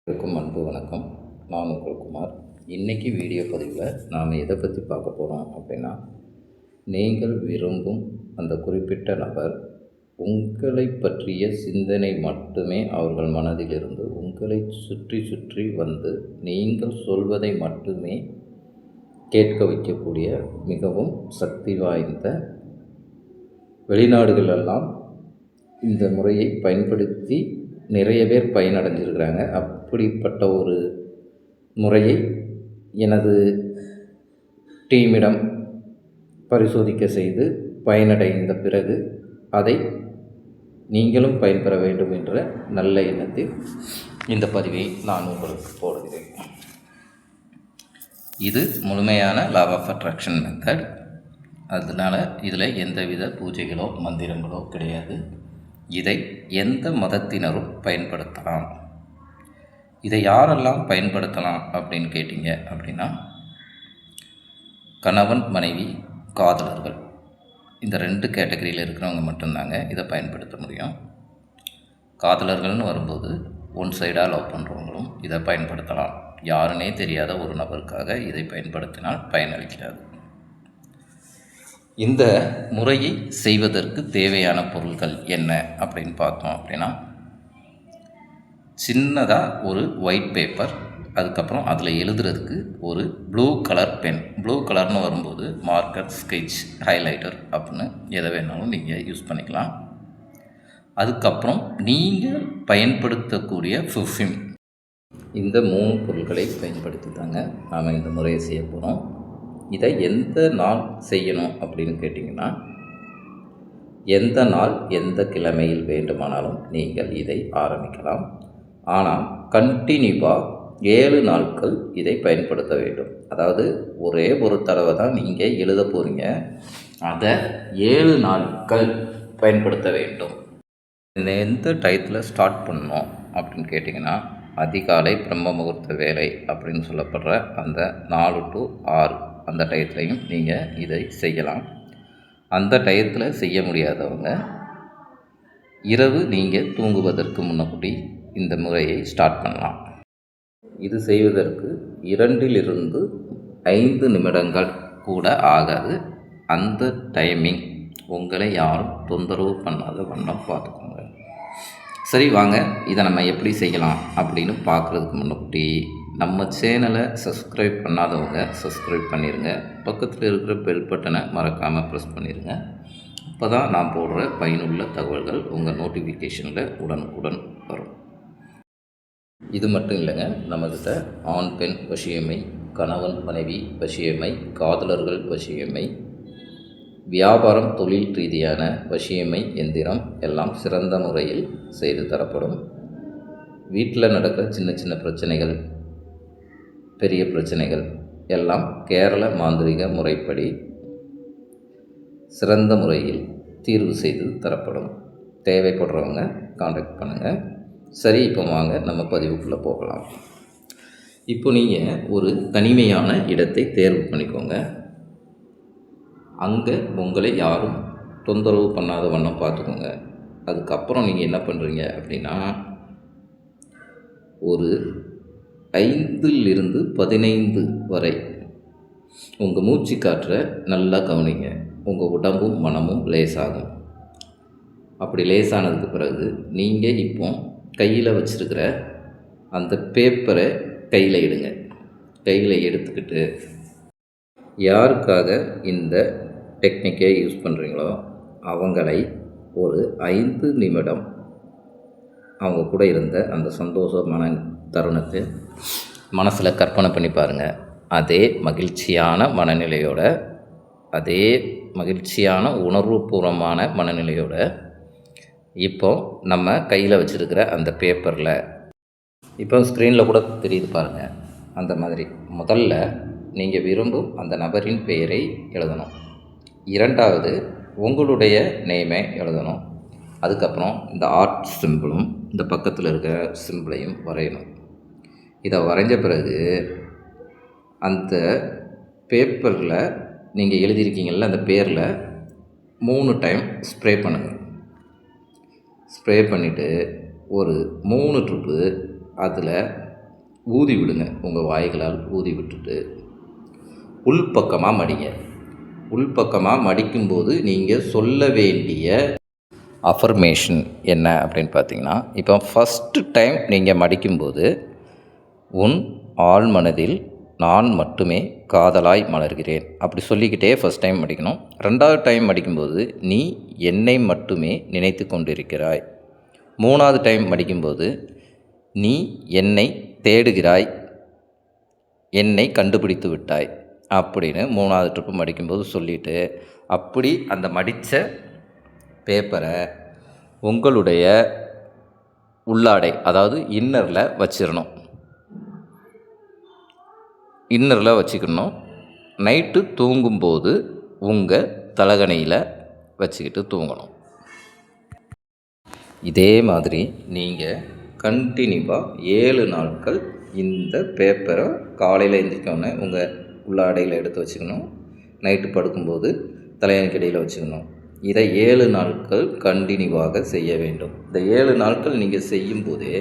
அனைவருக்கும் அன்பு வணக்கம். நான் உங்கள் குமார். இன்றைக்கி வீடியோ பதிவில் நாம் எதை பற்றி பார்க்க போகிறோம் அப்படின்னா, நீங்கள் விரும்பும் அந்த குறிப்பிட்ட நபர் உங்களை பற்றிய சிந்தனை மட்டுமே அவர்கள் மனதிலிருந்து உங்களை சுற்றி சுற்றி வந்து நீங்கள் சொல்வதை மட்டுமே கேட்க வைக்கக்கூடிய மிகவும் சக்தி வாய்ந்த, வெளிநாடுகளெல்லாம் இந்த முறையை பயன்படுத்தி நிறைய பேர் பயனடைஞ்சிருக்கிறாங்க. அப்படிப்பட்ட ஒரு முறையை எனது டீமிடம் பரிசோதிக்க செய்து பயனடைந்த பிறகு அதை நீங்களும் பயன்பெற வேண்டும் என்ற நல்ல எண்ணத்தில் இந்த பதிவை நான் உங்களுக்கு போடுகிறேன். இது முழுமையான லா ஆஃப் அட்ராக்ஷன் மெத்தட். அதனால் இதில் எந்தவித பூஜைகளோ மந்திரங்களோ கிடையாது. இதை எந்த மதத்தினரும் பயன்படுத்தலாம். இதை யாரெல்லாம் பயன்படுத்தலாம் அப்படின்னு கேட்டிங்க அப்படின்னா, கணவன் மனைவி காதலர்கள் இந்த 2 கேட்டகரியில் இருக்கிறவங்க மட்டும்தாங்க இதை பயன்படுத்த முடியும். காதலர்கள்னு வரும்போது ஒன் சைடாக லவ் பண்ணுறவங்களும் இதை பயன்படுத்தலாம். யாருன்னே தெரியாத ஒரு நபருக்காக இதை பயன்படுத்தினால் பயனளிக்காது. இந்த முறையை செய்வதற்கு தேவையான பொருட்கள் என்ன அப்படின்னு பார்த்தோம் அப்படின்னா, சின்னதாக ஒரு ஒயிட் பேப்பர், அதுக்கப்புறம் அதில் எழுதுறதுக்கு ஒரு ப்ளூ கலர் பென். ப்ளூ கலர்னு வரும்போது மார்க்கர், ஸ்கெட்ச், ஹைலைட்டர் அப்படின்னு எதை வேணாலும் நீங்கள் யூஸ் பண்ணிக்கலாம். அதுக்கப்புறம் நீங்கள் பயன்படுத்தக்கூடிய பெர்ஃப்யூம். இந்த 3 பொருட்களை பயன்படுத்தி தாங்க நாம் இந்த முறையை செய்ய போகிறோம். இதை எந்த நாள் செய்யணும் அப்படின்னு கேட்டிங்கன்னா, எந்த நாள் எந்த கிழமையில் வேண்டுமானாலும் நீங்கள் இதை ஆரம்பிக்கலாம். ஆனால் கண்டினியூவாக 7 நாட்கள் இதை பயன்படுத்த வேண்டும். அதாவது ஒரே ஒரு தடவை தான் நீங்கள் எழுத போகிறீங்க, அதை 7 நாட்கள் பயன்படுத்த வேண்டும். எந்த டயத்தில் ஸ்டார்ட் பண்ணணும் அப்படின்னு கேட்டிங்கன்னா, அதிகாலை பிரம்ம முகூர்த்த வேலை அப்படின்னு சொல்லப்படுற அந்த 4 to 6 அந்த டயத்துலையும் நீங்கள் இதை செய்யலாம். அந்த டயத்தில் செய்ய முடியாதவங்க இரவு நீங்கள் தூங்குவதற்கு முன்னாடி இந்த முறையை ஸ்டார்ட் பண்ணலாம். இது செய்வதற்கு 2 to 5 நிமிடங்கள் கூட ஆகாது. அந்த டைமிங் உங்களை யாரும் தொந்தரவு பண்ணாத வண்ணம் பார்த்துக்கோங்க. சரி, வாங்க இதை நம்ம எப்படி செய்யலாம் அப்படின்னு பார்க்குறதுக்கு முன்னாடி நம்ம சேனலை சப்ஸ்கிரைப் பண்ணாதவங்க சப்ஸ்கிரைப் பண்ணிடுங்க. பக்கத்தில் இருக்கிற பெல் பட்டனை மறக்காமல் ப்ரெஸ் பண்ணிடுங்க. அப்போ தான் நான் போடுற பயனுள்ள தகவல்கள் உங்கள் நோட்டிஃபிகேஷனில் உடனுக்குடன் வரும். இது மட்டும் இல்லைங்க, நம்மக்கிட்ட ஆண் பெண் வசியமை, கணவன் மனைவி வசியமை, காதலர்கள் வசியமை, வியாபாரம் தொழில் ரீதியான வசியமை எந்திரம் எல்லாம் சிறந்த முறையில் செய்து தரப்படும். வீட்டில் நடக்கிற சின்ன சின்ன பிரச்சனைகள், பெரிய பிரச்சனைகள் எல்லாம் கேரள மாந்திரிக முறைப்படி சிறந்த முறையில் தீர்வு செய்து தரப்படும். தேவைப்படுறவங்க கான்டாக்ட் பண்ணுங்கள். சரி, இப்போ வாங்க நம்ம பதிவுக்குள்ளே போகலாம். இப்போ நீங்கள் ஒரு தனிமையான இடத்தை தேர்வு பண்ணிக்கோங்க. அங்கே உங்களை யாரும் தொந்தரவு பண்ணாத வண்ணம் பார்த்துக்கோங்க. அதுக்கப்புறம் நீங்கள் என்ன பண்ணுறீங்க அப்படின்னா, ஒரு 5 to 15 வரை உங்கள் மூச்சு காற்றை நல்லா கவனிங்க. உங்கள் உடம்பும் மனமும் லேசாகும். அப்படி லேசானதுக்கு பிறகு நீங்கள் இப்போ கையில் வச்சுருக்கிற அந்த பேப்பரை கையில் எடுங்க. கையில் எடுத்துக்கிட்டு யாருக்காக இந்த டெக்னிக்கை யூஸ் பண்ணுறீங்களோ அவங்களை ஒரு 5 நிமிடம் அவங்க கூட இருந்த அந்த சந்தோஷமான தருணத்தை மனசில் கற்பனை பண்ணி பாருங்கள். அதே மகிழ்ச்சியான மனநிலையோட, அதே மகிழ்ச்சியான உணர்வுபூர்வமான மனநிலையோட இப்போ நம்ம கையில் வச்சுருக்கிற அந்த பேப்பரில், இப்போ ஸ்க்ரீனில் கூட தெரியுது பாருங்கள், அந்த மாதிரி முதல்ல நீங்கள் விரும்பும் அந்த நபரின் பெயரை எழுதணும். 2வது உங்களுடைய நேமை எழுதணும். அதுக்கப்புறம் இந்த ஆர்ட் சிம்பிளும் இந்த பக்கத்தில் இருக்கிற சிம்பிளையும் வரையணும். இதை வரைஞ்ச பிறகு அந்த பேப்பரில் நீங்கள் எழுதியிருக்கீங்கள அந்த பேரில் 3 டைம் ஸ்ப்ரே பண்ணுங்கள். ஸ்ப்ரே பண்ணிவிட்டு ஒரு 3 ட்ரிப்பு அதில் ஊதி விடுங்க. உங்கள் வாய்களால் ஊதி விட்டுட்டு உள்பக்கமாக மடிங்க. உள்பக்கமாக மடிக்கும்போது நீங்கள் சொல்ல வேண்டிய அஃபர்மேஷன் என்ன அப்படின்னு பார்த்தீங்கன்னா, இப்போ ஃபஸ்ட்டு டைம் நீங்கள் மடிக்கும்போது, உன் ஆழ் மனதில் நான் மட்டுமே காதலாய் மலர்கிறேன் அப்படி சொல்லிக்கிட்டே ஃபஸ்ட் டைம் மடிக்கணும். 2வது டைம் மடிக்கும்போது, நீ என்னை மட்டுமே நினைத்து கொண்டிருக்கிறாய். 3வது டைம் மடிக்கும்போது, நீ என்னை தேடுகிறாய், என்னை கண்டுபிடித்து விட்டாய் அப்படின்னு 3வது ட்ரிப்பு மடிக்கும்போது சொல்லிவிட்டு, அப்படி அந்த மடித்த பேப்பரை உங்களுடைய உள்ளாடை, அதாவது இன்னரில் வச்சிடணும். இன்னரில் வச்சுக்கணும். நைட்டு தூங்கும்போது உங்கள் தலகணையில் வச்சுக்கிட்டு தூங்கணும். இதே மாதிரி நீங்கள் கண்டினியூவாக 7 நாட்கள் இந்த பேப்பரை காலையில் எழுந்திரிக்கோன்னே உங்கள் உள்ளாடையில் எடுத்து வச்சுக்கணும். நைட்டு படுக்கும்போது தலையணைக்கடியில் வச்சுக்கணும். இதை 7 நாட்கள் கண்டினியூவாக செய்ய வேண்டும். இந்த 7 நாட்கள் நீங்கள் செய்யும்போதே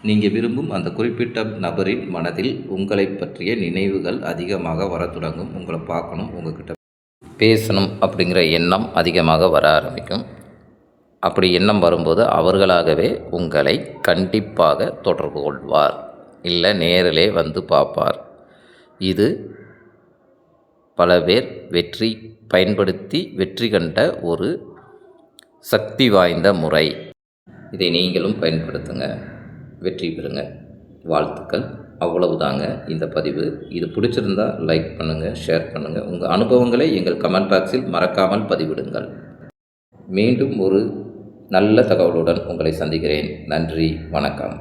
நீங்கள் விரும்பும் அந்த குறிப்பிட்ட நபரின் மனதில் உங்களை பற்றிய நினைவுகள் அதிகமாக வர தொடங்கும். உங்களை பார்க்கணும், உங்கள்கிட்ட பேசணும் அப்படிங்கிற எண்ணம் அதிகமாக வர ஆரம்பிக்கும். அப்படி எண்ணம் வரும்போது அவர்களாகவே உங்களை கண்டிப்பாக தொடர்பு கொள்வார், இல்லை நேரிலே வந்து பார்ப்பார். இது பல பேர் பயன்படுத்தி வெற்றி கண்ட ஒரு சக்தி வாய்ந்த முறை. இதை நீங்களும் பயன்படுத்துங்க, வெற்றி பெறுங்க. வாழ்த்துக்கள். அவ்வளவுதாங்க இந்த பதிவு. இது பிடிச்சிருந்தால் லைக் பண்ணுங்கள், ஷேர் பண்ணுங்கள். உங்கள் அனுபவங்களை எங்கள் கமெண்ட் பாக்ஸில் மறக்காமல் பதிவிடுங்கள். மீண்டும் ஒரு நல்ல தகவலுடன் உங்களை சந்திக்கிறேன். நன்றி, வணக்கம்.